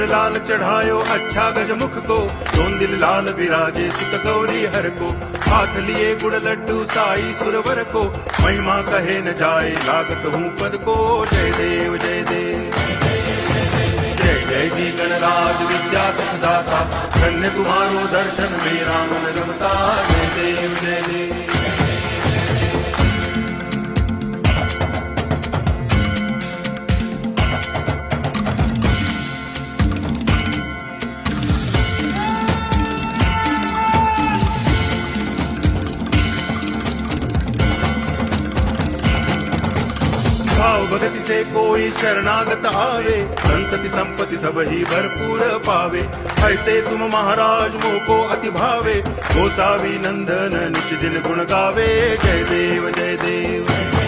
सिंदूर लाल चढ़ायो अच्छा गजमुख को, दोन दिल लाल विराजे सुत गौरी हर को, हाथ लिए गुड़ लड्डू साई सुरवर को, महिमा कहे न जाए लागत हूँ पद को। जय देव जय देव जय जय जी गणराज विद्या सुखदाता, धन्य तुम्हारो दर्शन मेरा मन रमता। जय देव जय देव भाव भगति से कोई शरणागत आवे, संतति संपत्ति सब ही भरपूर पावे। ऐसे तुम महाराज मोको अति भावे, गोसावी नंदन निच दिन गुण गावे। जय देव जय देव